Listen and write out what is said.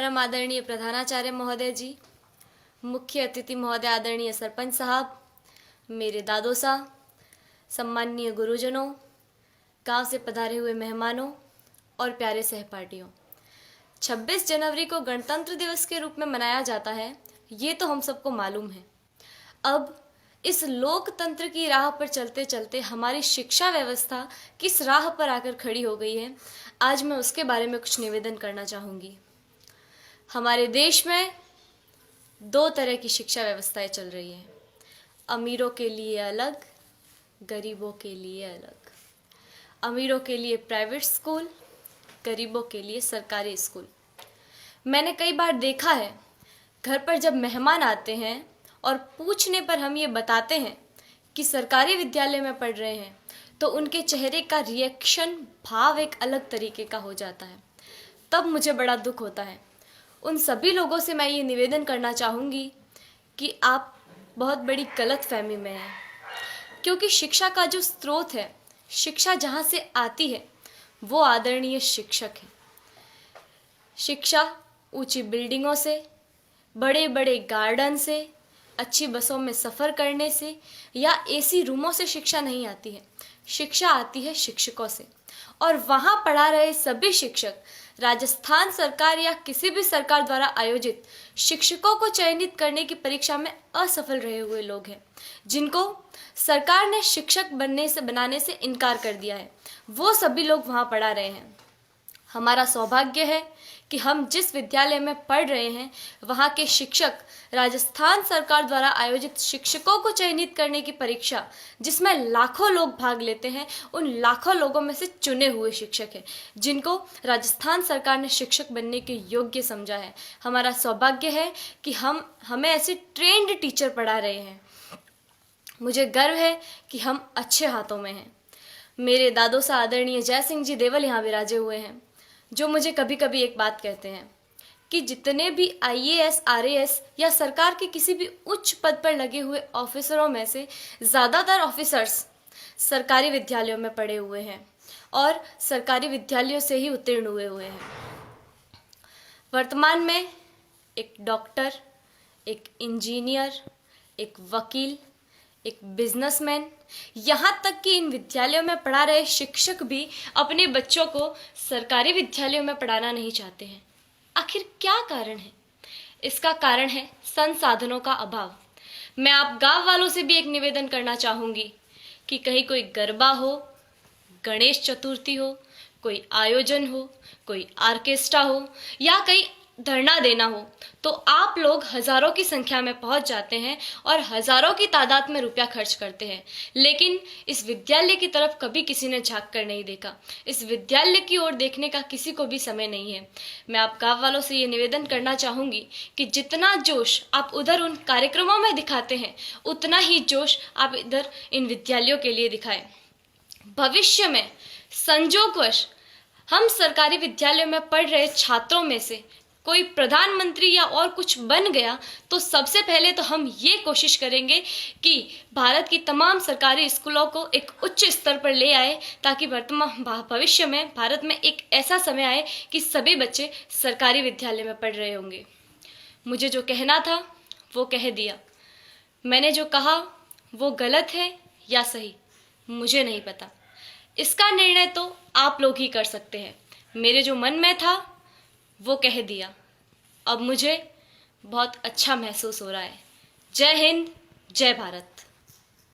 परम आदरणीय प्रधानाचार्य महोदय जी, मुख्य अतिथि महोदय आदरणीय सरपंच साहब, मेरे दादो साहब, सम्माननीय गुरुजनों, गांव से पधारे हुए मेहमानों और प्यारे सहपाठियों। 26 जनवरी को गणतंत्र दिवस के रूप में मनाया जाता है, ये तो हम सबको मालूम है। अब इस लोकतंत्र की राह पर चलते चलते हमारी शिक्षा व्यवस्था किस राह पर आकर खड़ी हो गई है, आज मैं उसके बारे में कुछ निवेदन करना चाहूँगी। हमारे देश में दो तरह की शिक्षा व्यवस्थाएं चल रही हैं, अमीरों के लिए अलग, गरीबों के लिए अलग। अमीरों के लिए प्राइवेट स्कूल, गरीबों के लिए सरकारी स्कूल। मैंने कई बार देखा है, घर पर जब मेहमान आते हैं और पूछने पर हम ये बताते हैं कि सरकारी विद्यालय में पढ़ रहे हैं, तो उनके चेहरे का रिएक्शन, भाव एक अलग तरीके का हो जाता है। तब मुझे बड़ा दुख होता है। उन सभी लोगों से मैं ये निवेदन करना चाहूँगी कि आप बहुत बड़ी गलतफहमी में हैं, क्योंकि शिक्षा का जो स्रोत है, शिक्षा जहाँ से आती है, वो आदरणीय शिक्षक है। शिक्षा ऊंची बिल्डिंगों से, बड़े बड़े गार्डन से, अच्छी बसों में सफ़र करने से या एसी रूमों से शिक्षा नहीं आती है। शिक्षा आती है शिक्षकों से, और वहाँ पढ़ा रहे सभी शिक्षक राजस्थान सरकार या किसी भी सरकार द्वारा आयोजित शिक्षकों को चयनित करने की परीक्षा में असफल रहे हुए लोग हैं, जिनको सरकार ने शिक्षक बनाने से इनकार कर दिया है। वो सभी लोग वहाँ पढ़ा रहे हैं। हमारा सौभाग्य है कि हम जिस विद्यालय में पढ़ रहे हैं, वहाँ के शिक्षक राजस्थान सरकार द्वारा आयोजित शिक्षकों को चयनित करने की परीक्षा, जिसमें लाखों लोग भाग लेते हैं, उन लाखों लोगों में से चुने हुए शिक्षक हैं, जिनको राजस्थान सरकार ने शिक्षक बनने के योग्य समझा है। हमारा सौभाग्य है कि हमें ऐसे ट्रेंड टीचर पढ़ा रहे हैं। मुझे गर्व है कि हम अच्छे हाथों में हैं। मेरे दादो सा आदरणीय जय सिंह जी देवल यहाँ विराजे हुए हैं, जो मुझे कभी कभी एक बात कहते हैं कि जितने भी IAS, RAS या सरकार के किसी भी उच्च पद पर लगे हुए ऑफिसरों में से ज़्यादातर ऑफिसर्स सरकारी विद्यालयों में पढ़े हुए हैं और सरकारी विद्यालयों से ही उत्तीर्ण हुए हैं। वर्तमान में एक डॉक्टर, एक इंजीनियर, एक वकील, एक बिजनेसमैन, यहाँ तक कि इन विद्यालयों में पढ़ा रहे शिक्षक भी अपने बच्चों को सरकारी विद्यालयों में पढ़ाना नहीं चाहते हैं। आखिर क्या कारण है? इसका कारण है संसाधनों का अभाव। मैं आप गांव वालों से भी एक निवेदन करना चाहूँगी कि कहीं कोई गरबा हो, गणेश चतुर्थी हो, कोई आयोजन हो, कोई ऑर्केस्ट्रा हो या कहीं धरना देना हो, तो आप लोग हज़ारों की संख्या में पहुंच जाते हैं और हज़ारों की तादाद में रुपया खर्च करते हैं, लेकिन इस विद्यालय की तरफ कभी किसी ने झांक कर नहीं देखा। इस विद्यालय की ओर देखने का किसी को भी समय नहीं है। मैं आप गाँव वालों से ये निवेदन करना चाहूँगी कि जितना जोश आप उधर उन कार्यक्रमों में दिखाते हैं, उतना ही जोश आप इधर इन विद्यालयों के लिए दिखाएं। भविष्य में संजोगवश हम सरकारी विद्यालयों में पढ़ रहे छात्रों में से कोई प्रधानमंत्री या और कुछ बन गया, तो सबसे पहले तो हम ये कोशिश करेंगे कि भारत की तमाम सरकारी स्कूलों को एक उच्च स्तर पर ले आए, ताकि भविष्य में भारत में एक ऐसा समय आए कि सभी बच्चे सरकारी विद्यालय में पढ़ रहे होंगे। मुझे जो कहना था वो कह दिया। मैंने जो कहा वो गलत है या सही, मुझे नहीं पता। इसका निर्णय तो आप लोग ही कर सकते हैं। मेरे जो मन में था वो कह दिया। अब मुझे बहुत अच्छा महसूस हो रहा है। जय हिंद, जय भारत।